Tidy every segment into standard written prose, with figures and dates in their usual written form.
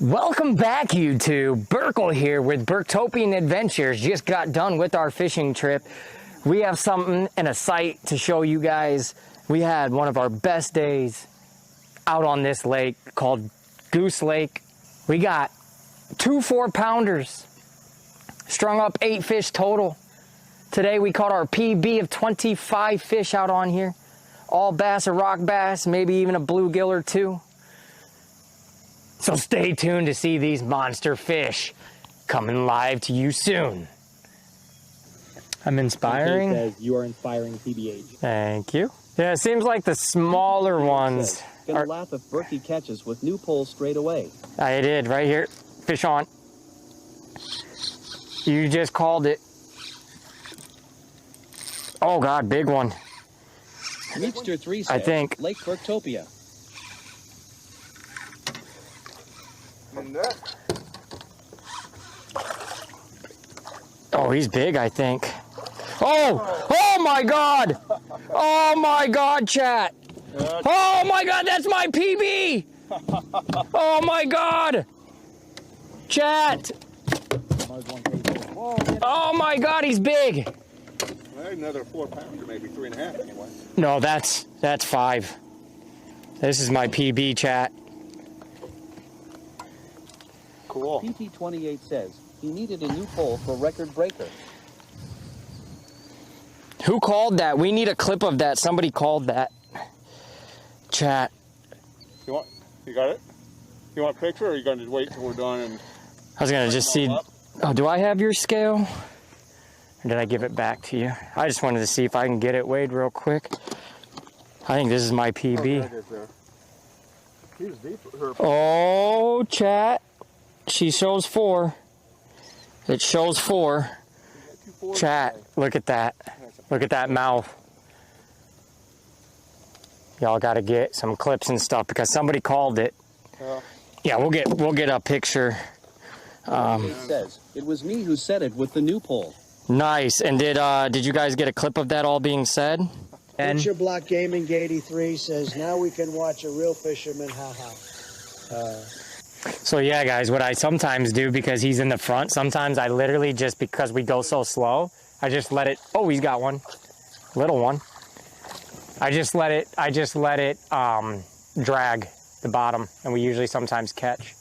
Welcome back, YouTube. Burkle here with Burktopian Adventures. Just got done with our fishing trip. We have something and a sight to show you guys. We had one of our best days out on this lake called Goose Lake. We got 2 4-pounders, strung up 8 fish total. Today we caught our PB of 25 fish out on here. All bass or rock bass, maybe even a bluegill or 2. So stay tuned to see these monster fish coming live to you soon. I'm inspiring. Says you are inspiring PBH. Thank you. Yeah, it seems like the smaller ones. Gonna laugh if Berkey catches with new pole straight away. I did, right here. Fish on. You just called it. Oh God, big one. Meetster 3 says, I think. Lake Burktopia. Oh, he's big, I think. Oh! Oh my God! Oh my God, chat! Oh my God, that's my PB! Oh my God! Chat! Oh my God, he's big! Another 4-pounder, maybe 3.5 anyway. No, that's 5. This is my PB, chat. Cool. PT28 says he needed a new pole for record breaker. Who called that? We need a clip of that. Somebody called that. Chat. You got it? You want a picture, or are you going to wait till we're done? And I was going to just see. Oh, do I have your scale? Or did I give it back to you? I just wanted to see if I can get it weighed real quick. I think this is my PB. Oh, chat. She shows 4. It shows 4. Chat, look at that. Look at that mouth. Y'all got to get some clips and stuff because somebody called it. Yeah, we'll get a picture. It says it was me who said it with the new pole. Nice. And did you guys get a clip of that all being said? And Picture Block Gaming 83 says now we can watch a real fisherman. Haha. So yeah, guys, what I sometimes do, because he's in the front, sometimes I literally just, because we go so slow, I just let it, oh, he's got one, little one. I just let it drag the bottom, and we usually sometimes catch.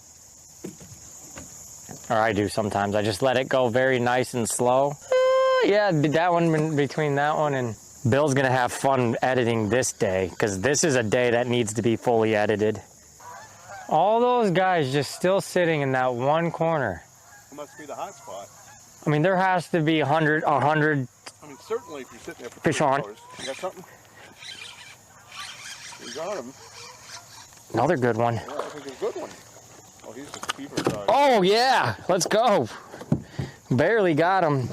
Or I do sometimes. I just let it go very nice and slow. Yeah, that one, between that one and Bill's gonna have fun editing this day, because this is a day that needs to be fully edited. All those guys just still sitting in that one corner. it must be the hot spot. I mean, there has to be 100. I mean, certainly if you're sitting there for Fish 3 on. hours. You got something? You got him. Another good one. Yeah, I think it's a good one. Oh, he's the keeper size. Oh, yeah. Let's go. Barely got him.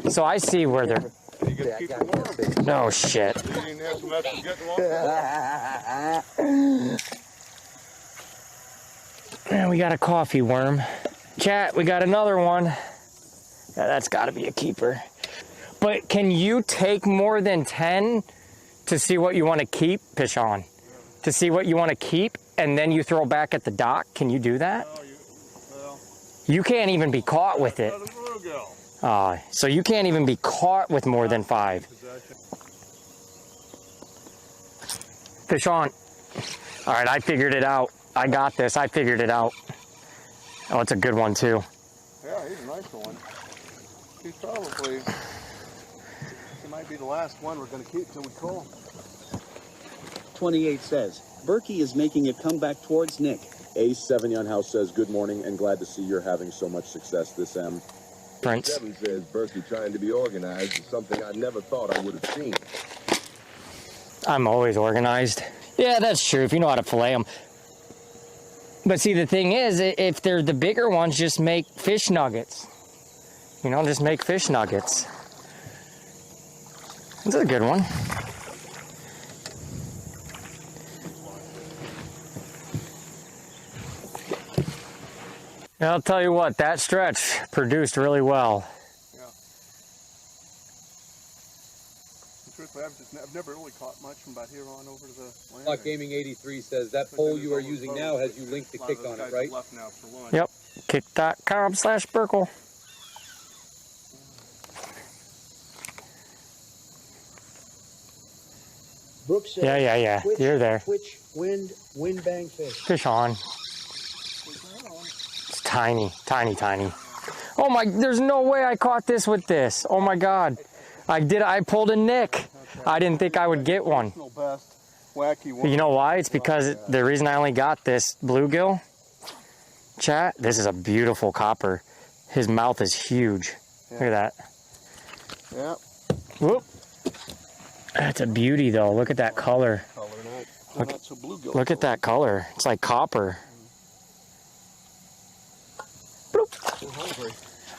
So I see where they're... You get to keep them warm. No shit. You didn't have some extra getting along? Man, we got a coffee worm. Chat, we got another one. Yeah, that's got to be a keeper. But can you take more than 10 to see what you want to keep? Fish on. To see what you want to keep, and then you throw back at the dock? Can you do that? You can't even be caught with it. So you can't even be caught with more than 5. Fish on. All right, I figured it out. I got this. I figured it out. Oh, it's a good one, too. Yeah, he's a nice one. He's probably... He might be the last one we're going to keep till we call. 28 says Berkey is making a comeback towards Nick. Ace 7 Young House says, good morning and glad to see you're having so much success this M. Prince. 7 says Berkey trying to be organized is something I never thought I would have seen. I'm always organized. Yeah, that's true, if you know how to fillet them. But see, the thing is, if they're the bigger ones, just make fish nuggets. You know, just make fish nuggets. This is a good one. I'll tell you what, that stretch produced really well. Yeah. Truthfully, I've just I've never really caught much from about here on over to the land. Block Gaming 83 says that pole you are using now has you linked to Kick on it, right? Left now for lunch. Yep. Kick.com/Burkle. Brooks says, Yeah. Twitch, You're there. Twitch, wind bang fish. Fish on. It's tiny. Oh my, there's no way I caught this with this. Oh my God. I pulled a nick. I didn't think I would get one. Best wacky one. You know why? It's because the reason I only got this bluegill, chat, this is a beautiful copper. His mouth is huge. Look at that. Yeah. Whoop. That's a beauty though. Look at that color. Look at that color. It's like copper. Bloop.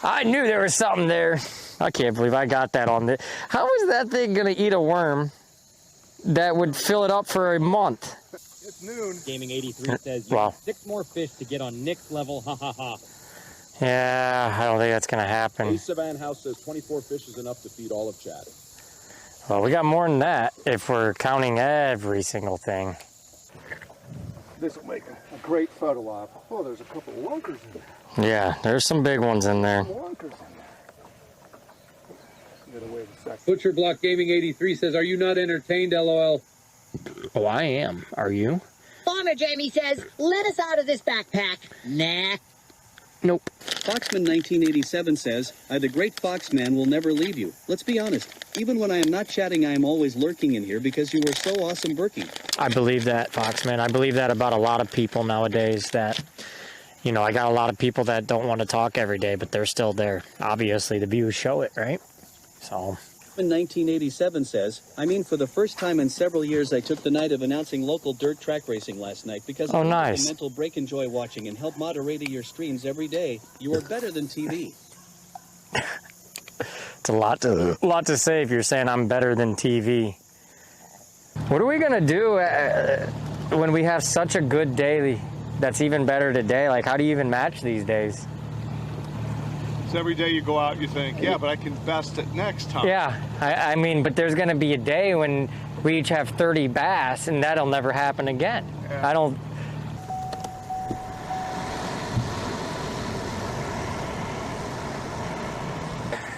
I knew there was something there. I can't believe I got that on this. How is that thing gonna eat a worm that would fill it up for a month? It's noon. Gaming 83 says you have 6 more fish to get on Nick's level. Ha ha ha. Yeah, I don't think that's gonna happen. Ace Savan House says 24 fish is enough to feed all of Chad. Well, we got more than that if we're counting every single thing. This will make a great photo op. Oh, there's a couple of lunkers in there. Yeah, there's some big ones in there. Lunkers in there. Get away a second. Butcher Block Gaming 83 says, are you not entertained, LOL? Oh, I am. Are you? Farmer Jamie says, let us out of this backpack. Nah. Nope. Foxman 1987 says, the great Foxman will never leave you. Let's be honest. Even when I am not chatting, I am always lurking in here because you were so awesome Berkey. I believe that, Foxman. I believe that about a lot of people nowadays that, you know, I got a lot of people that don't want to talk every day, but they're still there. Obviously, the views show it, right? So... 1987 says, for the first time in several years, I took the night of announcing local dirt track racing last night because oh, of nice. the mental break enjoy watching and help moderate your streams every day. You are better than TV. It's a lot to say if you're saying I'm better than TV. What are we gonna do when we have such a good day that's even better today? Like, how do you even match these days? So every day you go out, you think, yeah, but I can best it next time. Yeah, I mean, but there's going to be a day when we each have 30 bass, and that'll never happen again. Yeah. I don't...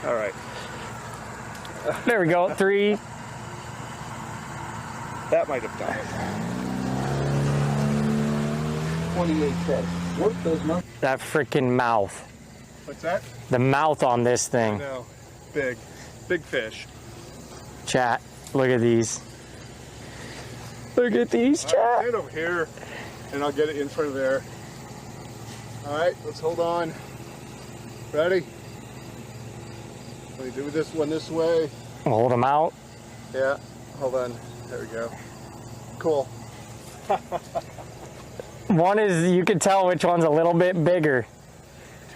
All right. There we go, 3. That might have done it. 28 says, work those months. That freaking mouth. What's that? The mouth on this thing. No, big fish. Chat, look at these. Look at these, chat. Right, get over here, and I'll get it in front of there. All right, let's hold on. Ready? Let me do this one this way. Hold them out. Yeah, hold on. There we go. Cool. One is, you can tell which one's a little bit bigger.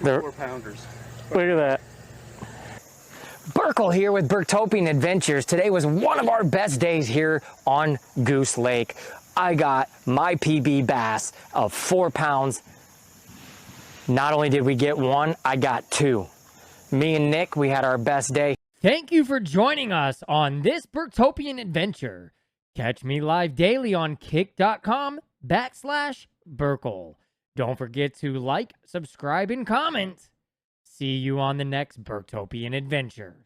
2 4-pounders. Look at that. Burkle here with Burktopian Adventures. Today was one of our best days here on Goose Lake. I got my PB bass of 4 pounds. Not only did we get one, I got 2. Me and Nick, we had our best day. Thank you for joining us on this Burktopian adventure. Catch me live daily on kick.com/Burkle. Don't forget to like, subscribe, and comment. See you on the next Burktopian adventure.